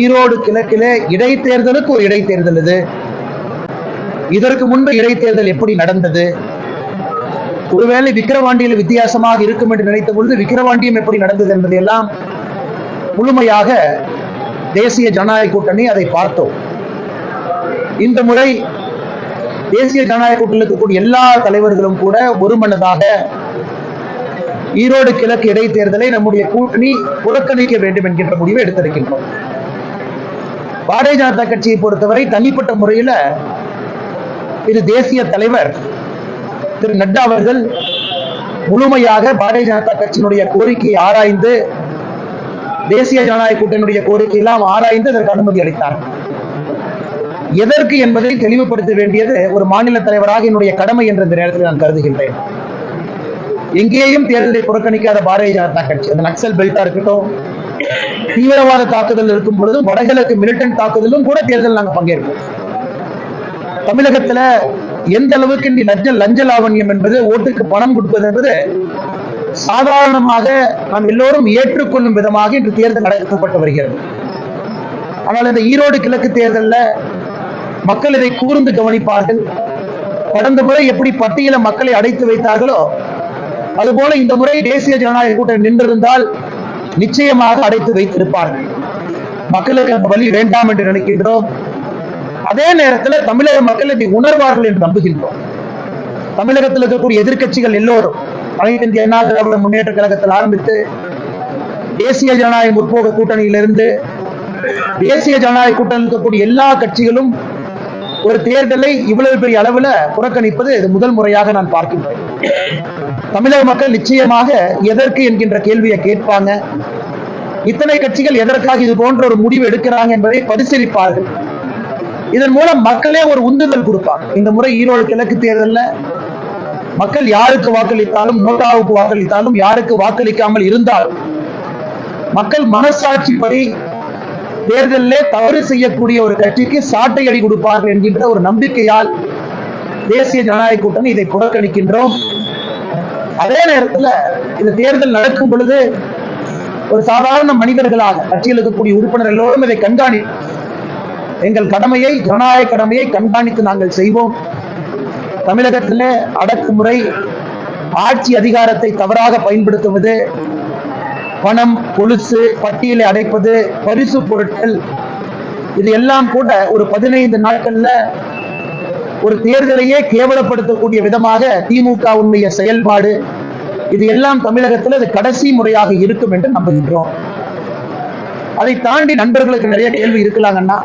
ஈரோடு கிழக்கிலே இடைத்தேர்தலுக்கு ஒரு இடைத்தேர்தல் இது. இதற்கு முன்பு இடைத்தேர்தல் எப்படி நடந்தது? ஒருவேளை விக்கிரவாண்டியில் வித்தியாசமாக இருக்கும் என்று நினைத்த பொழுது விக்கிரவாண்டியம் எப்படி நடந்தது என்பதையெல்லாம் முழுமையாக தேசிய ஜனநாயக கூட்டணி அதை பார்த்தோம். இந்த முறை தேசிய ஜனநாயக கூட்டணியில் இருக்கக்கூடிய எல்லா தலைவர்களும் கூட ஒருமனதாக ஈரோடு கிழக்கு இடைத்தேர்தலை நம்முடைய கூட்டணி புறக்கணிக்க வேண்டும் என்கின்ற முடிவை எடுத்திருக்கின்றோம். பாரதிய ஜனதா கட்சியை பொறுத்தவரை தனிப்பட்ட முறையில் இது தேசிய தலைவர் திரு நட்டா அவர்கள் முழுமையாக பாரதிய ஜனதா கட்சியினுடைய கோரிக்கையை ஆராய்ந்து தேசிய ஜனநாயக கூட்டணியுடைய கோரிக்கை எல்லாம் ஆராய்ந்து அதற்கு அனுமதி அளித்தார். எதற்கு என்பதை தெளிவுபடுத்த வேண்டியது ஒரு மாநில தலைவராக என்னுடைய கடமை என்ற இந்த நேரத்தில் நான் கருதுகின்றேன். எங்கேயும் தேர்தலை புறக்கணிக்காத பாரதிய ஜனதா கட்சி, அந்த நக்சல் பெல்ட்டா இருக்கட்டும், தீவிரவாத தாக்குதல் இருக்கும் பொழுதும் வடகிழக்கு மிலிட்டன்ட் தாக்குதலும் கூட தேர்தல் நாங்கள் பங்கேற்போம். தமிழகத்துல எந்த அளவுக்கு லஞ்ச லாவண்யம் என்பது, ஓட்டுக்கு பணம் கொடுப்பது என்பது சாதாரணமாக நாம் எல்லோரும் ஏற்றுக்கொள்ளும் விதமாக இன்று தேர்தல் நடத்தப்பட்டு வருகிறது. ஆனால் இந்த ஈரோடு கிழக்கு தேர்தலில் மக்கள் இதை கூர்ந்து கவனிப்பார்கள். கடந்த முறை எப்படி பட்டியல மக்களை அடைத்து வைத்தார்களோ அதுபோல இந்த முறை தேசிய ஜனநாயக கூட்டணி நின்றிருந்தால் நிச்சயமாக அடைத்து வைத்திருப்பார்கள். மக்களுக்கு அந்த வழி வேண்டாம் என்று நினைக்கின்றோம். அதே நேரத்தில் தமிழக மக்கள் இதை உணர்வார்கள் என்று நம்புகின்றோம். தமிழகத்தில் இருக்கக்கூடிய எதிர்கட்சிகள் எல்லோரும் அனைத்து இந்திய அண்ணா திராவிட முன்னேற்ற கழகத்தில் ஆரம்பித்து தேசிய ஜனநாயக முற்போக்கு கூட்டணியிலிருந்து தேசிய ஜனநாயக கூட்டணியில் இருக்கக்கூடிய எல்லா கட்சிகளும் ஒரு தேர்தலை இவ்வளவு பெரிய அளவில் புறக்கணிப்பது இது முதல் முறையாக நான் பார்க்கின்றேன். தமிழக மக்கள் நிச்சயமாக எதற்கு என்கின்ற கேள்வியை கேட்பாங்க. இத்தனை கட்சிகள் எதற்காக இது போன்ற ஒரு முடிவு எடுக்கிறாங்க என்பதை பரிசீலிப்பார்கள். இதன் மூலம் மக்களே ஒரு உந்துதல் கொடுப்பாங்க. இந்த முறை ஈரோடு கிழக்கு தேர்தலில் மக்கள் யாருக்கு வாக்களித்தாலும், நோட்டாவுக்கு வாக்களித்தாலும், யாருக்கு வாக்களிக்காமல் இருந்தாலும் மக்கள் மனசாட்சிப்படி தேர்தலிலே தவறு செய்யக்கூடிய ஒரு கட்சிக்கு சாட்டை அடி கொடுப்பார்கள் என்கின்ற ஒரு நம்பிக்கையால் தேசிய ஜனநாயக கூட்டணி இதை புறக்கணிக்கின்றோம். அதே நேரத்தில் இந்த தேர்தல் நடக்கும் பொழுது ஒரு சாதாரண மனிதர்களாக கட்சியில் இருக்கக்கூடிய உறுப்பினர் எல்லோரும் இதை கண்காணி எங்கள் கடமையை, ஜனநாயக கடமையை கண்காணித்து நாங்கள் செய்வோம். தமிழகத்திலே அடக்குமுறை, ஆட்சி அதிகாரத்தை தவறாக பயன்படுத்துவது, பணம், கொலுசு, பட்டியலை அடைப்பது, பரிசு பொருட்கள், இது எல்லாம் கூட ஒரு 15 நாட்கள்ல ஒரு தேர்தலையே கேவலப்படுத்தக்கூடிய விதமாக திமுகவுடைய செயல்பாடு, இது எல்லாம் தமிழகத்தில் அது கடைசி முறையாக இருக்கும் என்று நம்புகின்றோம். அதை தாண்டி நண்பர்களுக்கு நிறைய கேள்வி இருக்கலாங்கன்னா